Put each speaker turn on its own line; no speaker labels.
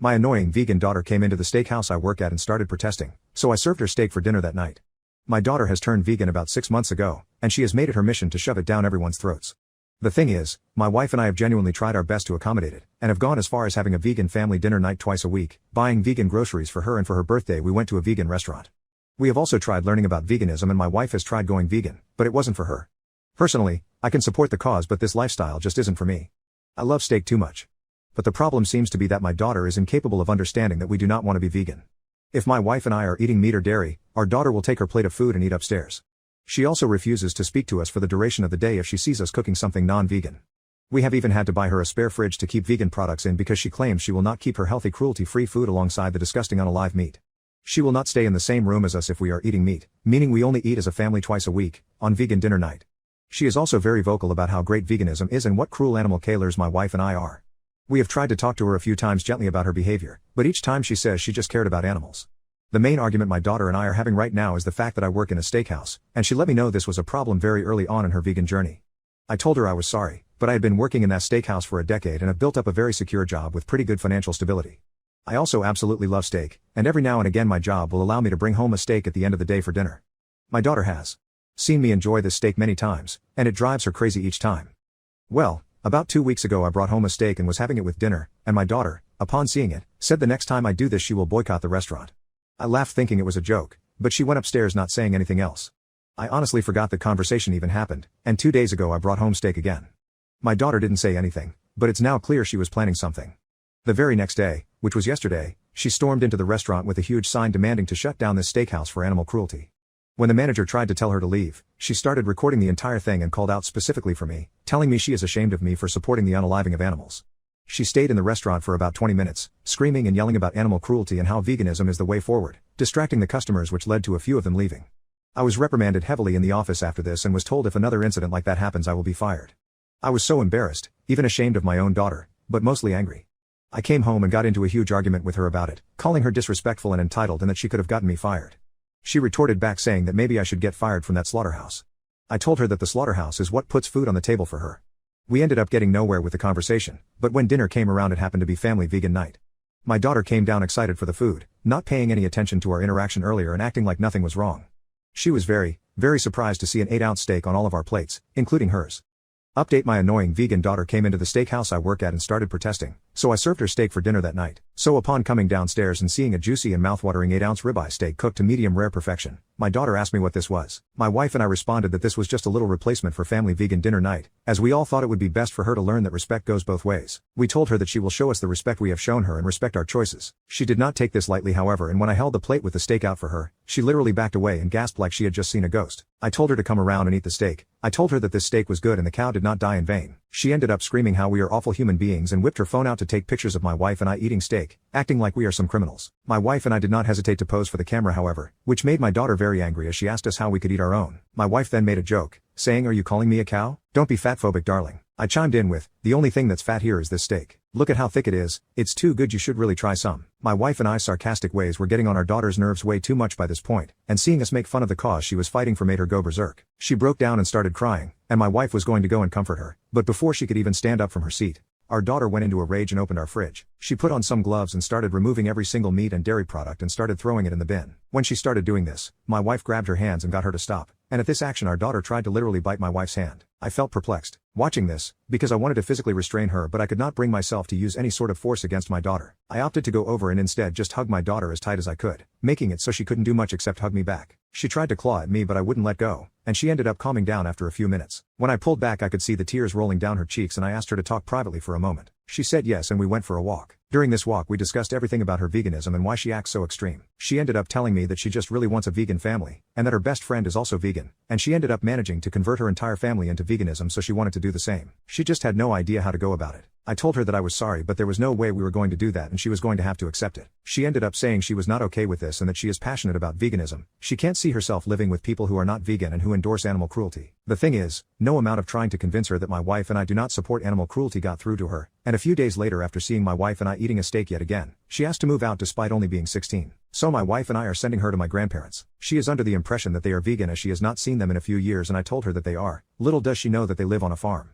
My annoying vegan daughter came into the steakhouse I work at and started protesting, so I served her steak for dinner that night. My daughter has turned vegan about 6 months ago, and she has made it her mission to shove it down everyone's throats. The thing is, my wife and I have genuinely tried our best to accommodate it, and have gone as far as having a vegan family dinner night twice a week, buying vegan groceries for her, and for her birthday we went to a vegan restaurant. We have also tried learning about veganism, and my wife has tried going vegan, but it wasn't for her. Personally, I can support the cause, but this lifestyle just isn't for me. I love steak too much. But the problem seems to be that my daughter is incapable of understanding that we do not want to be vegan. If my wife and I are eating meat or dairy, our daughter will take her plate of food and eat upstairs. She also refuses to speak to us for the duration of the day if she sees us cooking something non-vegan. We have even had to buy her a spare fridge to keep vegan products in because she claims she will not keep her healthy cruelty-free food alongside the disgusting unalive meat. She will not stay in the same room as us if we are eating meat, meaning we only eat as a family twice a week, on vegan dinner night. She is also very vocal about how great veganism is and what cruel animal killers my wife and I are. We have tried to talk to her a few times gently about her behavior, but each time she says she just cared about animals. The main argument my daughter and I are having right now is the fact that I work in a steakhouse, and she let me know this was a problem very early on in her vegan journey. I told her I was sorry, but I had been working in that steakhouse for a decade and have built up a very secure job with pretty good financial stability. I also absolutely love steak, and every now and again my job will allow me to bring home a steak at the end of the day for dinner. My daughter has seen me enjoy this steak many times, and it drives her crazy each time. Well, about 2 weeks ago I brought home a steak and was having it with dinner, and my daughter, upon seeing it, said the next time I do this she will boycott the restaurant. I laughed thinking it was a joke, but she went upstairs not saying anything else. I honestly forgot the conversation even happened, and 2 days ago I brought home steak again. My daughter didn't say anything, but it's now clear she was planning something. The very next day, which was yesterday, she stormed into the restaurant with a huge sign demanding to shut down this steakhouse for animal cruelty. When the manager tried to tell her to leave, she started recording the entire thing and called out specifically for me, telling me she is ashamed of me for supporting the unaliving of animals. She stayed in the restaurant for about 20 minutes, screaming and yelling about animal cruelty and how veganism is the way forward, distracting the customers, which led to a few of them leaving. I was reprimanded heavily in the office after this and was told if another incident like that happens I will be fired. I was so embarrassed, even ashamed of my own daughter, but mostly angry. I came home and got into a huge argument with her about it, calling her disrespectful and entitled and that she could have gotten me fired. She retorted back saying that maybe I should get fired from that slaughterhouse. I told her that the slaughterhouse is what puts food on the table for her. We ended up getting nowhere with the conversation, but when dinner came around it happened to be family vegan night. My daughter came down excited for the food, not paying any attention to our interaction earlier and acting like nothing was wrong. She was very, very surprised to see an 8-ounce steak on all of our plates, including hers. Update: my annoying vegan daughter came into the steakhouse I work at and started protesting, so I served her steak for dinner that night. So upon coming downstairs and seeing a juicy and mouthwatering 8-ounce ribeye steak cooked to medium rare perfection, my daughter asked me what this was. My wife and I responded that this was just a little replacement for family vegan dinner night, as we all thought it would be best for her to learn that respect goes both ways. We told her that she will show us the respect we have shown her and respect our choices. She did not take this lightly however, and when I held the plate with the steak out for her, she literally backed away and gasped like she had just seen a ghost. I told her to come around and eat the steak. I told her that this steak was good and the cow did not die in vain. She ended up screaming how we are awful human beings and whipped her phone out to take pictures of my wife and I eating steak, acting like we are some criminals. My wife and I did not hesitate to pose for the camera however, which made my daughter very angry as she asked us how we could eat our own. My wife then made a joke, saying, "Are you calling me a cow? Don't be fatphobic, darling." I chimed in with, "The only thing that's fat here is this steak. Look at how thick it is, it's too good, you should really try some." My wife and I's sarcastic ways were getting on our daughter's nerves way too much by this point, and seeing us make fun of the cause she was fighting for made her go berserk. She broke down and started crying, and my wife was going to go and comfort her, but before she could even stand up from her seat, our daughter went into a rage and opened our fridge. She put on some gloves and started removing every single meat and dairy product and started throwing it in the bin. When she started doing this, my wife grabbed her hands and got her to stop, and at this action our daughter tried to literally bite my wife's hand. I felt perplexed, watching this, because I wanted to physically restrain her but I could not bring myself to use any sort of force against my daughter. I opted to go over and instead just hug my daughter as tight as I could, making it so she couldn't do much except hug me back. She tried to claw at me but I wouldn't let go, and she ended up calming down after a few minutes. When I pulled back I could see the tears rolling down her cheeks and I asked her to talk privately for a moment. She said yes and we went for a walk. During this walk we discussed everything about her veganism and why she acts so extreme. She ended up telling me that she just really wants a vegan family, and that her best friend is also vegan, and she ended up managing to convert her entire family into veganism so she wanted to do the same. She just had no idea how to go about it. I told her that I was sorry but there was no way we were going to do that and she was going to have to accept it. She ended up saying she was not okay with this and that she is passionate about veganism. She can't see herself living with people who are not vegan and who endorse animal cruelty. The thing is, no amount of trying to convince her that my wife and I do not support animal cruelty got through to her, and a few days later after seeing my wife and I eating a steak yet again, she asked to move out despite only being 16. So my wife and I are sending her to my grandparents. She is under the impression that they are vegan as she has not seen them in a few years and I told her that they are. Little does she know that they live on a farm.